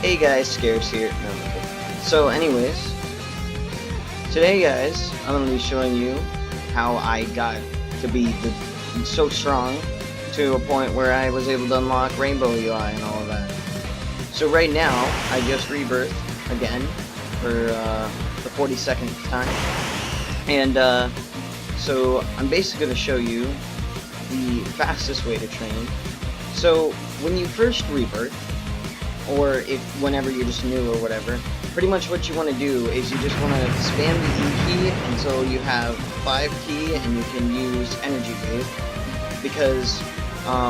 Hey guys, Scares here. No, okay. So anyways, today guys, I'm going to be showing you how I got to be so strong to a point where I was able to unlock Rainbow UI and all of that. So right now, I just rebirthed again for the 42nd time. And so I'm basically going to show you the fastest way to train. So when you first rebirth, or whenever you're just new or whatever, pretty much what you want to do is you just want to spam the E key until you have 5 key and you can use Energy Wave, because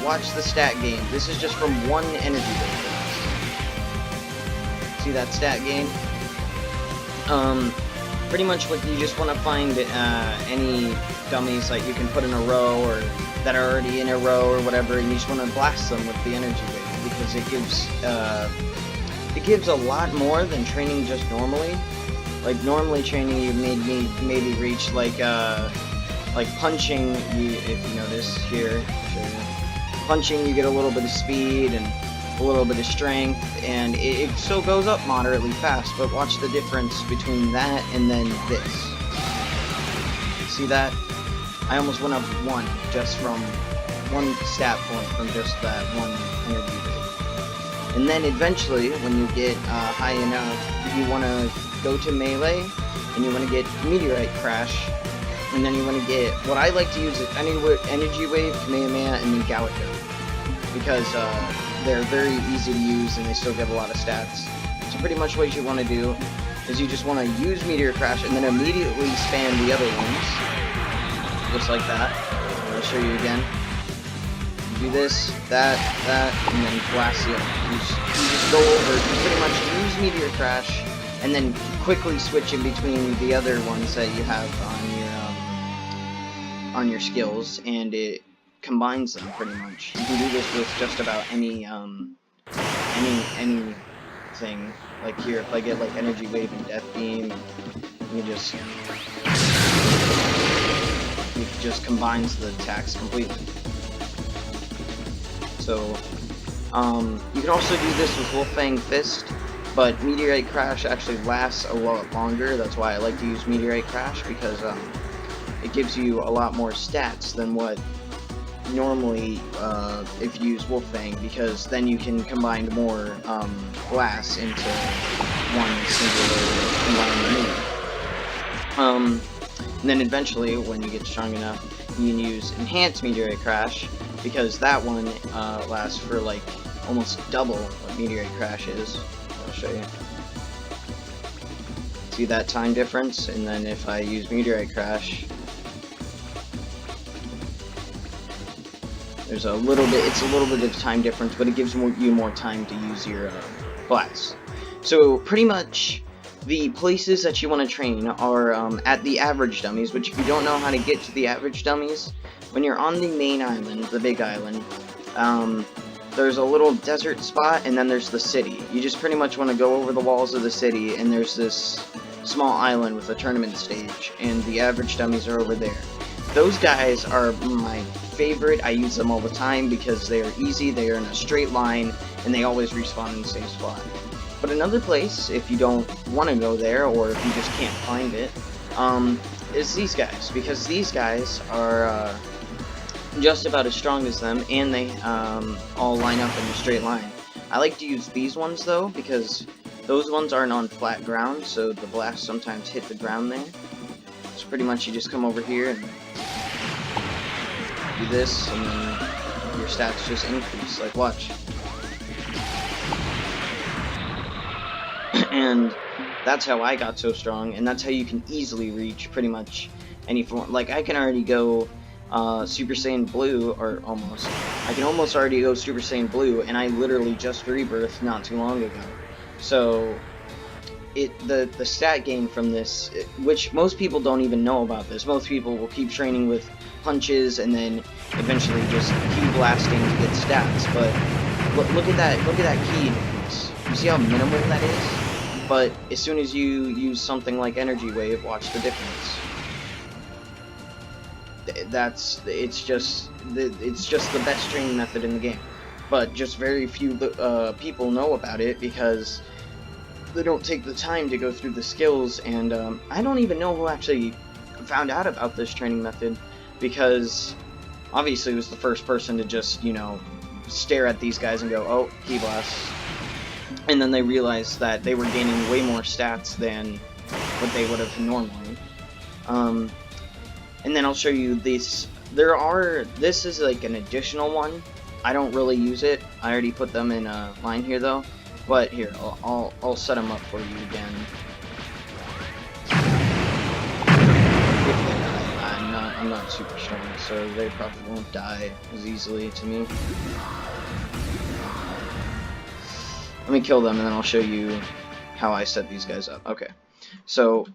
watch the stat gain. This is just from one Energy Wave. See that stat gain? Pretty much what you just want to find any dummies like you can put in a row or that are already in a row or whatever, and you just want to blast them with the Energy Wave, because it gives a lot more than training just normally. Like normally training, you maybe reach like punching. If you notice here, punching, you get a little bit of speed and a little bit of strength, and it still goes up moderately fast. But watch the difference between that and then this. See that? I almost went up 1 just from one stat point from just that one energy wave. And then eventually, when you get high enough, you want to go to melee, and you want to get meteorite crash, and then you want to get what I like to use is energy wave, Kamehameha, and then Galaga, because they're very easy to use and they still give a lot of stats. So pretty much what you want to do is you just want to use meteor crash and then immediately spam the other ones. Just like that. I'll show you again. Do this, that, and then blast the other. You just go over, you pretty much use Meteor Crash, and then quickly switch in between the other ones that you have on your skills, and it combines them pretty much. You can do this with just about anything. Like here, if I get like Energy Wave and Death Beam, you just combines the attacks completely. So, you can also do this with Wolfang Fist, but Meteorite Crash actually lasts a lot longer. That's why I like to use Meteorite Crash, because it gives you a lot more stats than what normally if you use Wolfang, because then you can combine more blasts into one singular combined move. And then eventually, when you get strong enough, you can use Enhanced Meteorite Crash, because that one lasts for like almost double what Meteorite Crash is. I'll show you. See that time difference? And then if I use Meteorite Crash, it's a little bit of time difference, but it gives you more time to use your blast. So pretty much, the places that you want to train are at the average dummies, which if you don't know how to get to the average dummies, when you're on the main island, the big island, there's a little desert spot, and then there's the city. You just pretty much want to go over the walls of the city, and there's this small island with a tournament stage, and the average dummies are over there. Those guys are my favorite. I use them all the time because they are easy, they are in a straight line, and they always respawn in the same spot. But another place, if you don't want to go there, or if you just can't find it, is these guys. Because these guys are just about as strong as them, and they all line up in a straight line. I like to use these ones, though, because those ones aren't on flat ground, so the blasts sometimes hit the ground there. So pretty much you just come over here and do this, and then your stats just increase. Like, watch. And that's how I got so strong, and that's how you can easily reach pretty much any form. Like, I can already go Super Saiyan Blue, or almost. I can almost already go Super Saiyan Blue, and I literally just rebirthed not too long ago. So, the stat gain from this, which most people don't even know about this. Most people will keep training with punches, and then eventually just keep blasting to get stats. But look at that key increase. You see how minimal that is? But as soon as you use something like Energy Wave, watch the difference. It's just the best training method in the game. but just very few people know about it because they don't take the time to go through the skills. And I don't even know who actually found out about this training method, because obviously it was the first person to just, you know, stare at these guys and go, oh, key blast. And then they realized that they were gaining way more stats than what they would have normally. And then I'll show you this. This is like an additional one. I don't really use it. I already put them in line here though. But here, I'll set them up for you again. I'm not super strong, so they probably won't die as easily to me. Let me kill them, and then I'll show you how I set these guys up. Okay, so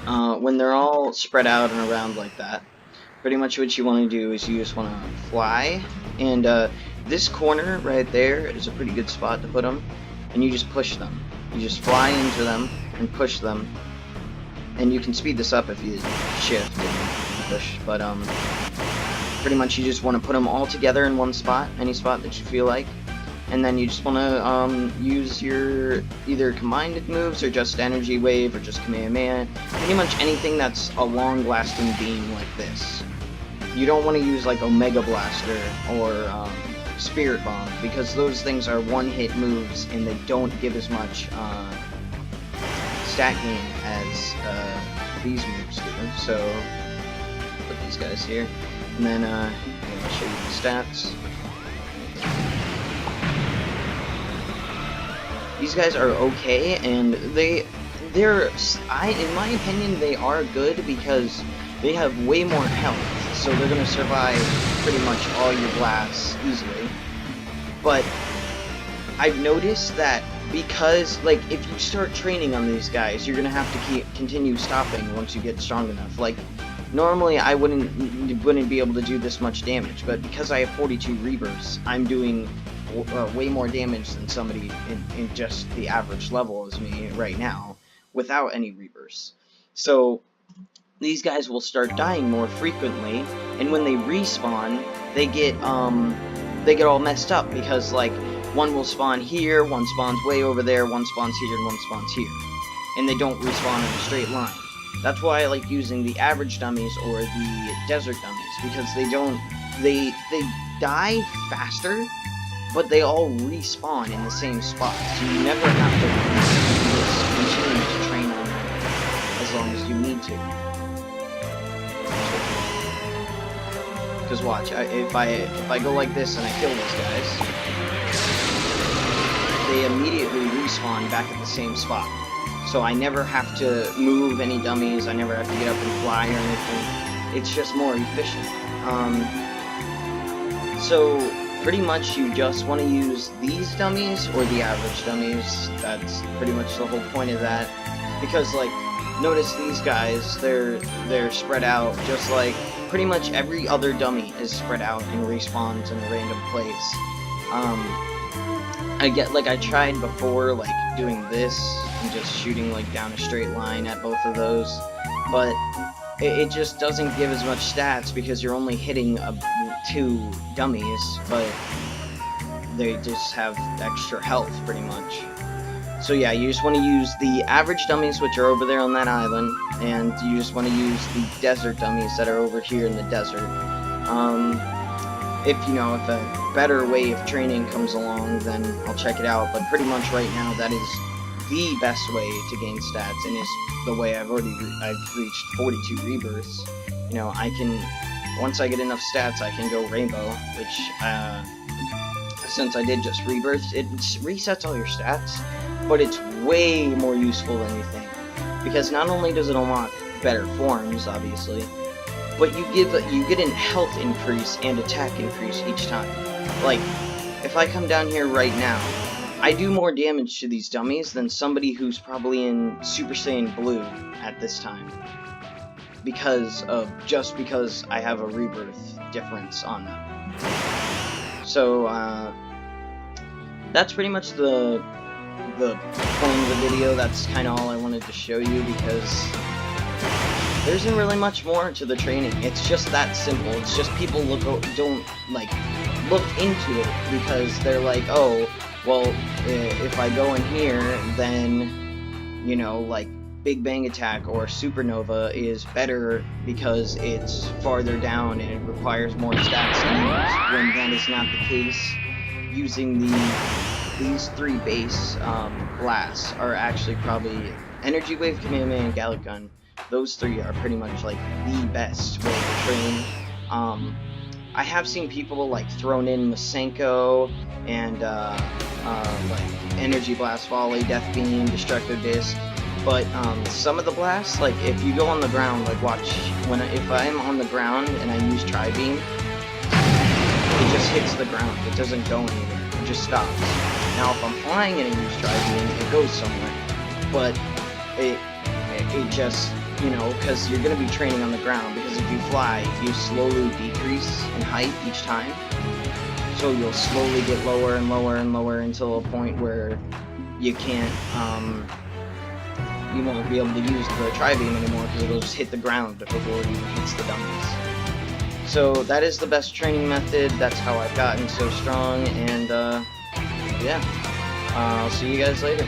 when they're all spread out and around like that, pretty much what you want to do is you just want to fly, and this corner right there is a pretty good spot to put them, and you just push them. You just fly into them and push them, and you can speed this up if you shift and push, but pretty much you just want to put them all together in one spot, any spot that you feel like, and then you just want to use your either combined moves or just energy wave or just Kamehameha, pretty much anything that's a long-lasting beam like this. You don't want to use like Omega Blaster or Spirit Bomb, because those things are one-hit moves and they don't give as much stat gain as these moves do. So put these guys here, and then I'll show you the stats. These guys are okay, and they're in my opinion, they are good because they have way more health, so they're gonna survive pretty much all your blasts easily. But I've noticed that because, like, if you start training on these guys, you're gonna have to continue stopping once you get strong enough. Like, normally I wouldn't be able to do this much damage, but because I have 42 rebirths, I'm doing way more damage than somebody in just the average level as me right now, without any rebirths. So these guys will start dying more frequently, and when they respawn, they get all messed up, because like one will spawn here, one spawns way over there, one spawns here, and one spawns here, and they don't respawn in a straight line. That's why I like using the average dummies or the desert dummies, because they die faster, but they all respawn in the same spot, so you never have to continue to train on them as long as you need to. Because watch, if I go like this and I kill these guys, they immediately respawn back at the same spot. So I never have to move any dummies, I never have to get up and fly or anything. It's just more efficient. So pretty much you just want to use these dummies or the average dummies. That's pretty much the whole point of that. Because like, notice these guys, they're spread out just like pretty much every other dummy is spread out and respawns in a random place. I tried before, like doing this and just shooting like down a straight line at both of those, but it just doesn't give as much stats because you're only hitting two dummies, but they just have extra health pretty much. So yeah, you just want to use the average dummies, which are over there on that island, and you just want to use the desert dummies that are over here in the desert. If a better way of training comes along, then I'll check it out, but pretty much right now that is the best way to gain stats, and is the way I've reached 42 rebirths. I can, once I get enough stats, I can go rainbow, which since I did just rebirths, it resets all your stats, but it's way more useful than you think, because not only does it unlock better forms, obviously, but you get a health increase and attack increase each time. Like, if I come down here right now, I do more damage to these dummies than somebody who's probably in Super Saiyan Blue at this time, because I have a rebirth difference on them. So that's pretty much the point of the video. That's kind of all I wanted to show you, because there isn't really much more to the training. It's just that simple. It's just people don't like look into it because they're like, oh, well, if I go in here, then, you know, like Big Bang Attack or Supernova is better because it's farther down and it requires more stats to use, when that is not the case. Using these three base blasts are actually probably Energy Wave, Kamehameha, and Gallic Gun. Those three are pretty much like the best way to train. I have seen people like thrown in Masenko and like Energy Blast, Volley, Death Beam, Destructive Disc. But some of the blasts, like if you go on the ground, like watch if I'm on the ground and I use Tri-Beam, it just hits the ground. It doesn't go anywhere. It just stops. Now if I'm flying and I use Tri-Beam, it goes somewhere. But it just, you know, because you're going to be training on the ground, because if you fly, you slowly decrease in height each time. So you'll slowly get lower and lower and lower until a point where you can't, you won't be able to use the Tri-Beam anymore because it'll just hit the ground before it even hits the dummies. So that is the best training method. That's how I've gotten so strong, and yeah, I'll see you guys later.